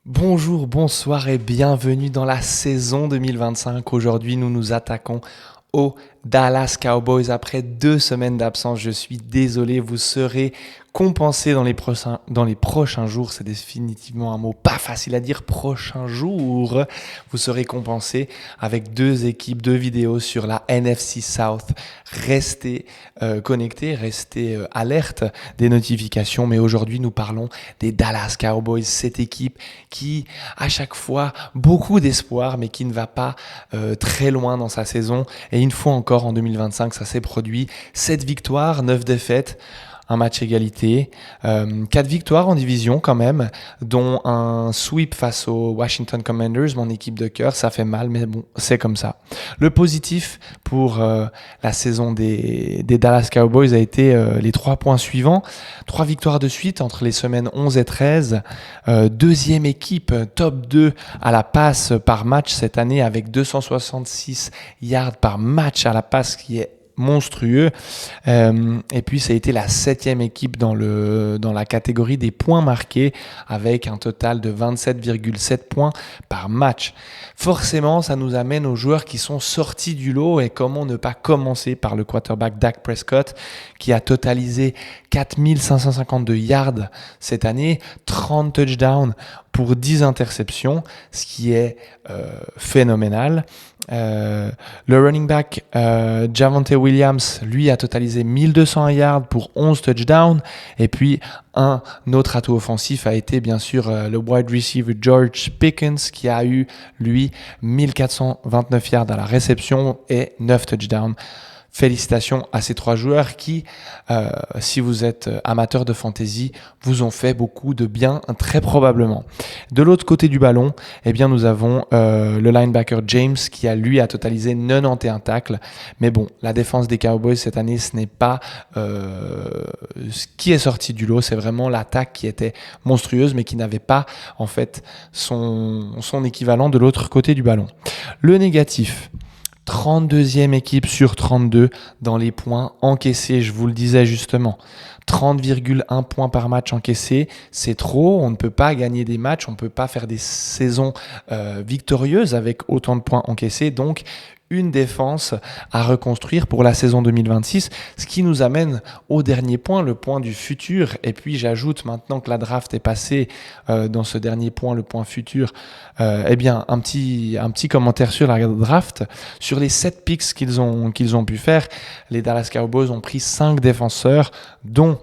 Bonjour, bonsoir et bienvenue dans la saison 2025. Aujourd'hui, nous nous attaquons aux Dallas Cowboys. Après 2 semaines d'absence, je suis désolé, vous serez compensé dans les prochains jours. C'est définitivement un mot pas facile à dire, prochains jours. Vous serez compensé avec 2 équipes, 2 vidéos sur la NFC South. Restez connectés, restez alerte des notifications. Mais aujourd'hui, nous parlons des Dallas Cowboys, cette équipe qui, à chaque fois, beaucoup d'espoir, mais qui ne va pas très loin dans sa saison. Et une fois encore, en 2025, ça s'est produit. 7 victoires, 9 défaites, un match égalité, 4 victoires en division quand même, dont un sweep face aux Washington Commanders, mon équipe de cœur. Ça fait mal, mais bon, c'est comme ça. Le positif pour la saison des Dallas Cowboys a été les 3 points suivants. 3 victoires de suite entre les semaines 11 et 13. Deuxième équipe, top 2 à la passe par match cette année avec 266 yards par match à la passe, qui est monstrueux. Et puis ça a été la 7e équipe dans la catégorie des points marqués avec un total de 27,7 points par match. Forcément, ça nous amène aux joueurs qui sont sortis du lot, et comment ne pas commencer par le quarterback Dak Prescott, qui a totalisé 4552 yards cette année, 30 touchdowns pour 10 interceptions, ce qui est phénoménal. Le running back Javonte Williams, lui, a totalisé 1200 yards pour 11 touchdowns. Et puis, un autre atout offensif a été bien sûr le wide receiver George Pickens, qui a eu, lui, 1429 yards à la réception et 9 touchdowns. Félicitations à ces 3 joueurs qui, si vous êtes amateur de fantasy, vous ont fait beaucoup de bien, très probablement. De l'autre côté du ballon, eh bien, nous avons le linebacker James, qui a totalisé 91 tacles. Mais bon, la défense des Cowboys cette année, ce n'est pas ce qui est sorti du lot, c'est vraiment l'attaque qui était monstrueuse, mais qui n'avait pas en fait son équivalent de l'autre côté du ballon. Le négatif: 32e équipe sur 32 dans les points encaissés, je vous le disais justement. 30,1 points par match encaissés, c'est trop. On ne peut pas gagner des matchs, on ne peut pas faire des saisons victorieuses avec autant de points encaissés. Donc, une défense à reconstruire pour la saison 2026, ce qui nous amène au dernier point, le point du futur. Et puis j'ajoute, maintenant que la draft est passée, dans ce dernier point, le point futur, eh bien un petit commentaire sur la draft. Sur les 7 picks qu'ils ont pu faire, les Dallas Cowboys ont pris 5 défenseurs, dont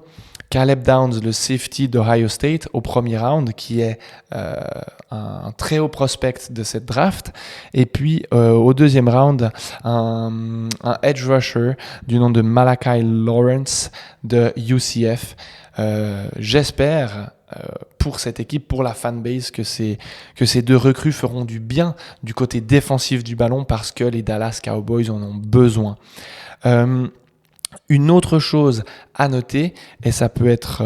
Caleb Downs, le safety d'Ohio State, au premier round, qui est un très haut prospect de cette draft. Et puis, au deuxième round, un edge rusher du nom de Malachi Lawrence de UCF. J'espère pour cette équipe, pour la fanbase, que ces 2 recrues feront du bien du côté défensif du ballon, parce que les Dallas Cowboys en ont besoin. Une autre chose à noter, et ça peut être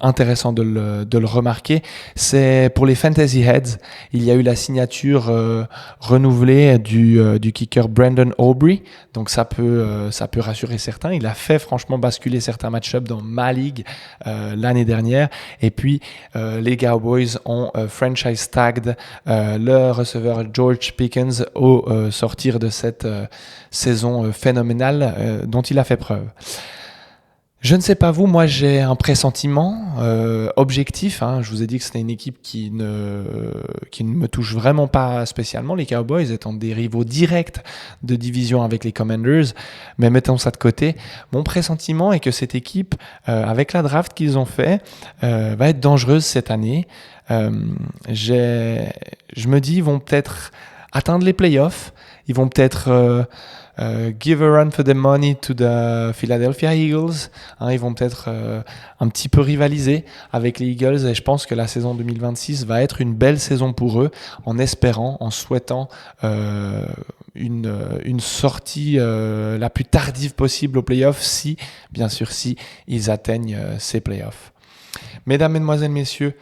intéressant de le remarquer, c'est pour les Fantasy Heads, il y a eu la signature renouvelée du kicker Brandon Aubrey, donc ça peut rassurer certains. Il a fait franchement basculer certains match-ups dans ma ligue l'année dernière. Et puis les Cowboys ont franchise tagged le receveur George Pickens au sortir de cette saison phénoménale dont il a fait preuve. Je ne sais pas vous, moi j'ai un pressentiment objectif. Je vous ai dit que c'était une équipe qui ne me touche vraiment pas spécialement, les Cowboys étant des rivaux directs de division avec les Commanders. Mais mettons ça de côté. Mon pressentiment est que cette équipe, avec la draft qu'ils ont fait, va être dangereuse cette année. Je me dis, ils vont peut-être atteindre les playoffs. Ils vont peut-être give a run for the money to the Philadelphia Eagles. Ils vont peut-être un petit peu rivaliser avec les Eagles, et je pense que la saison 2026 va être une belle saison pour eux, en espérant, en souhaitant une sortie la plus tardive possible aux playoffs, si ils atteignent ces playoffs. Mesdames, Mesdemoiselles, Messieurs,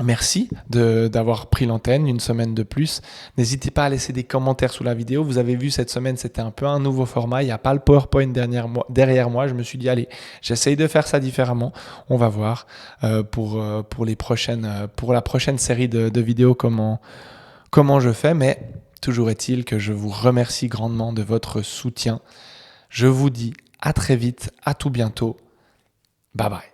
Merci d'avoir pris l'antenne une semaine de plus. N'hésitez pas à laisser des commentaires sous la vidéo. Vous avez vu, cette semaine, c'était un peu un nouveau format. Il n'y a pas le PowerPoint derrière moi. Je me suis dit, allez, j'essaye de faire ça différemment. On va voir pour la prochaine série de vidéos comment je fais. Mais toujours est-il que je vous remercie grandement de votre soutien. Je vous dis à très vite, à tout bientôt. Bye bye.